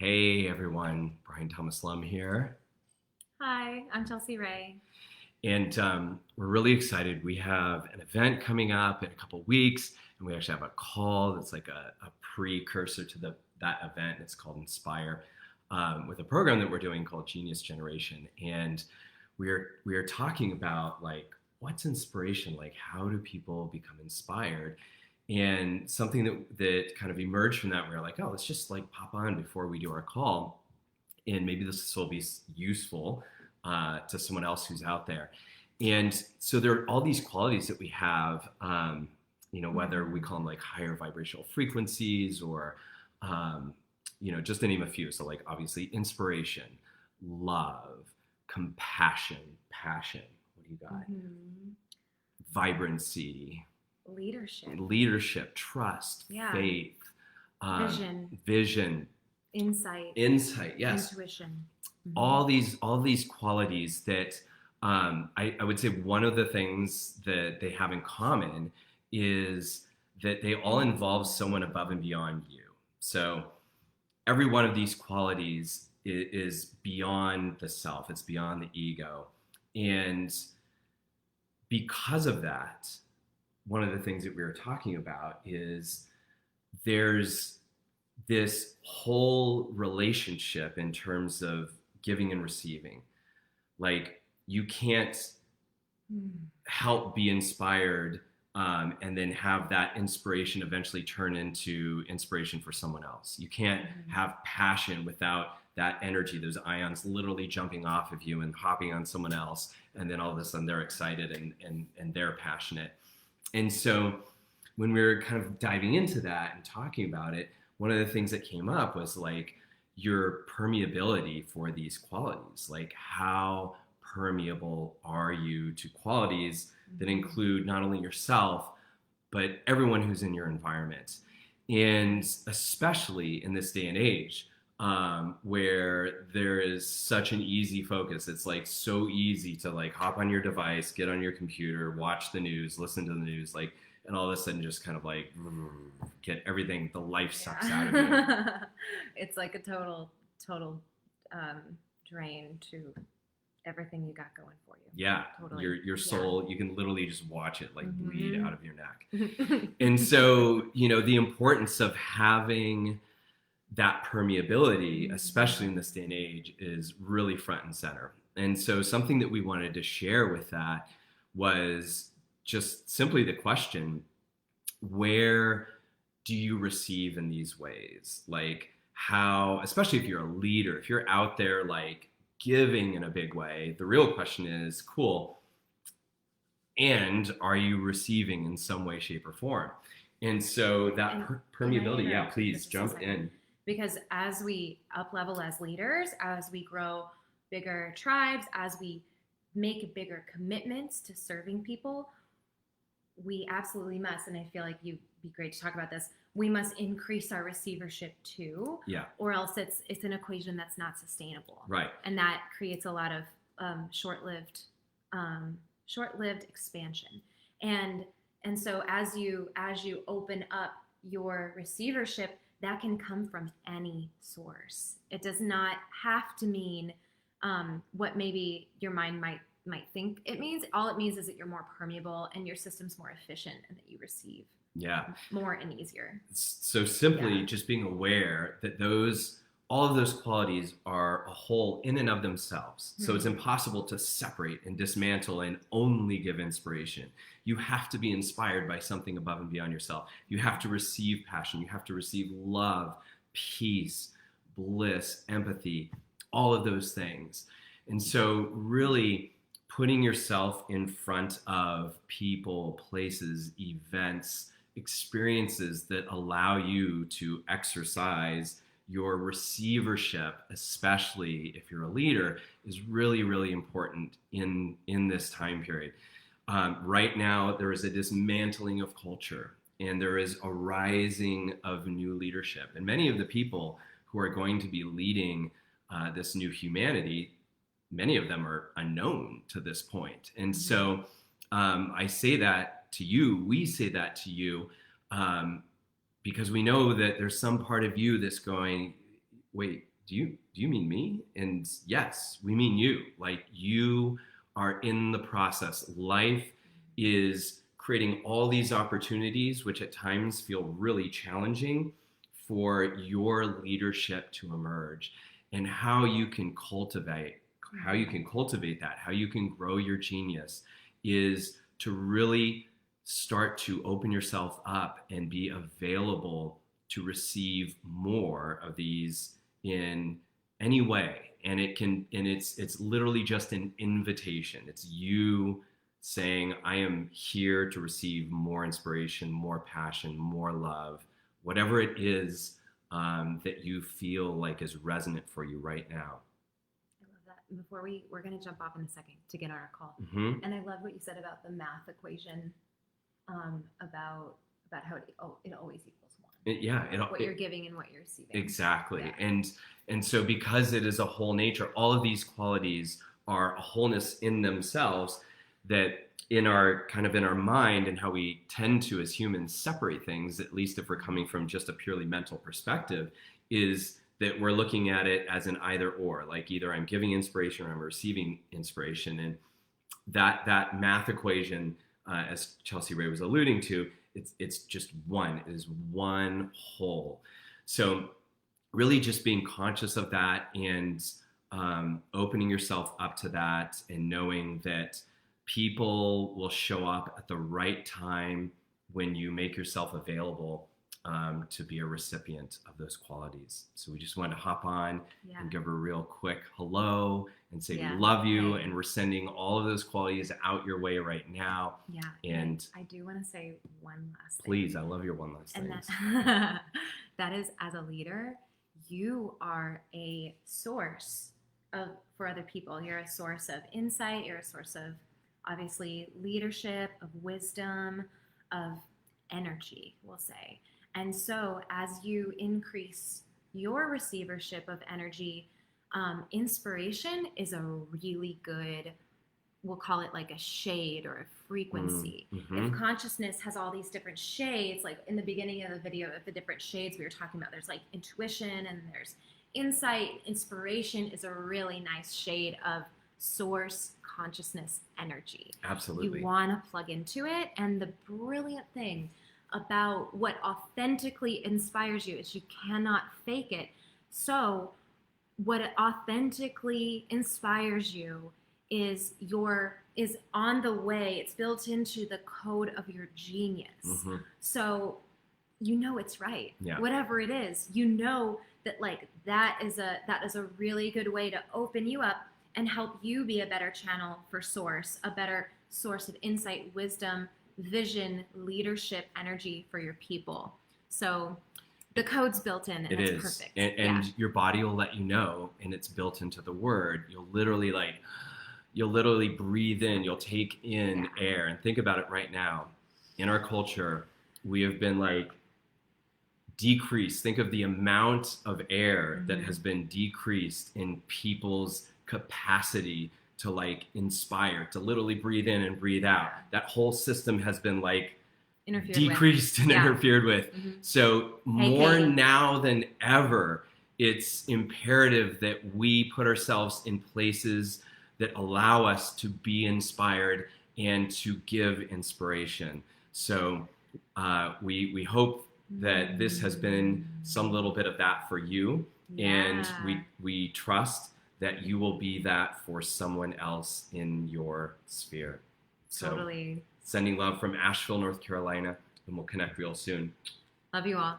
Hey everyone, Brian Thomas Lum here. Hi, I'm Chelsea Ray. And we're really excited. We have an event coming up in a couple weeks, and we actually have a call that's like a precursor to that event. It's called Inspire, with a program that we're doing called Genius Generation. And we are talking about like what's inspiration, like how do people become inspired? And something that kind of emerged from that, we were like, oh, let's just like pop on before we do our call, and maybe this will be useful to someone else who's out there. And so there are all these qualities that we have, whether we call them like higher vibrational frequencies or, just to name a few. So like obviously inspiration, love, compassion, passion. What do you got? Mm-hmm. Vibrancy, Leadership, trust, yeah, faith, vision, insight, yes, intuition. Mm-hmm. All these qualities that I would say one of the things that they have in common is that they all involve someone above and beyond you. So every one of these qualities is beyond the self. It's beyond the ego. And because of that, one of the things that we were talking about is there's this whole relationship in terms of giving and receiving. Like you can't help be inspired and then have that inspiration eventually turn into inspiration for someone else. You can't have passion without that energy, those ions literally jumping off of you and hopping on someone else, and then all of a sudden they're excited and they're passionate. And so when we were kind of diving into that and talking about it, one of the things that came up was like your permeability for these qualities. Like how permeable are you to qualities that include not only yourself, but everyone who's in your environment? And especially in this day and age, where there is such an easy focus. It's like so easy to like hop on your device, get on your computer, watch the news, listen to the news, like, and all of a sudden just kind of like get everything, the life sucks out of you. It's like a total drain to everything you got going for you. Yeah, totally. Your soul, you can literally just watch it like bleed out of your neck. And And so, the importance of having that permeability, especially in this day and age, is really front and center. And so something that we wanted to share with that was just simply the question, where do you receive in these ways? Like how, especially if you're a leader, if you're out there like giving in a big way, the real question is, cool, and are you receiving in some way, shape, or form? And so that permeability, yeah, please jump in. Because as we up level as leaders, as we grow bigger tribes, as we make bigger commitments to serving people, we absolutely must, and I feel like you'd be great to talk about this, we must increase our receivership too. Yeah. Or else it's an equation that's not sustainable. Right. And that creates a lot of short-lived expansion. And so as you open up your receivership, that can come from any source. It does not have to mean what maybe your mind might think it means. All it means is that you're more permeable and your system's more efficient and that you receive more and easier. So simply just being aware that all of those qualities are a whole in and of themselves. So it's impossible to separate and dismantle and only give inspiration. You have to be inspired by something above and beyond yourself. You have to receive passion. You have to receive love, peace, bliss, empathy, all of those things. And so really putting yourself in front of people, places, events, experiences that allow you to exercise your receivership, especially if you're a leader, is really, really important in this time period. Right now, there is a dismantling of culture, and there is a rising of new leadership. And many of the people who are going to be leading this new humanity, many of them are unknown to this point. And so I say that to you, we say that to you, because we know that there's some part of you that's going, wait, do you mean me? And yes, we mean you. Like, you are in the process. Life is creating all these opportunities, which at times feel really challenging, for your leadership to emerge, and how you can cultivate that, how you can grow your genius, is to really start to open yourself up and be available to receive more of these in any way. And it's literally just an invitation. It's you saying, I am here to receive more inspiration, more passion, more love, whatever it is that you feel like is resonant for you right now. I love that. Before we're going to jump off in a second to get on our call. Mm-hmm. And I love what you said about the math equation, about how it always equals one. What you're giving and what you're receiving. Exactly. Yeah. And so, because it is a whole nature, all of these qualities are a wholeness in themselves, that in our mind, and how we tend to as humans separate things, at least if we're coming from just a purely mental perspective, is that we're looking at it as an either or, like either I'm giving inspiration or I'm receiving inspiration. And that math equation, as Chelsea Ray was alluding to, it's just one. It is one whole. So really just being conscious of that, and opening yourself up to that, and knowing that people will show up at the right time when you make yourself available to be a recipient of those qualities. So we just wanted to hop on and give her a real quick hello and say we love you, and we're sending all of those qualities out your way right now. Yeah. And I do want to say one last thing. Please, I love your one last thing. That is, as a leader, you are a source for other people. You're a source of insight. You're a source of, obviously, leadership, of wisdom, of energy, we'll say. And so as you increase your receivership of energy, inspiration is a really good, we'll call it like a shade or a frequency. Mm-hmm. If consciousness has all these different shades, like in the beginning of the video, of the different shades we were talking about, there's like intuition and there's insight. Inspiration is a really nice shade of source consciousness energy. Absolutely. You want to plug into it. And the brilliant thing about what authentically inspires you is you cannot fake it. So what authentically inspires you is on the way. It's built into the code of your genius. Mm-hmm. So you know it's right. Yeah. Whatever it is, you know that like that is a really good way to open you up and help you be a better channel for source, a better source of insight, wisdom, vision, leadership, energy for your people. So the code's built in, and it's perfect. And your body will let you know, and it's built into the word. You'll literally breathe in, you'll take in air. And think about it right now. In our culture, we have been like decreased. Think of the amount of air that has been decreased in people's capacity to like inspire, to literally breathe in and breathe out. That whole system has been like decreased and interfered with. Mm-hmm. So more now than ever, it's imperative that we put ourselves in places that allow us to be inspired and to give inspiration. So we hope that this has been some little bit of that for you. And we trust that you will be that for someone else in your sphere. So totally. Sending love from Asheville, North Carolina, and we'll connect real soon. Love you all.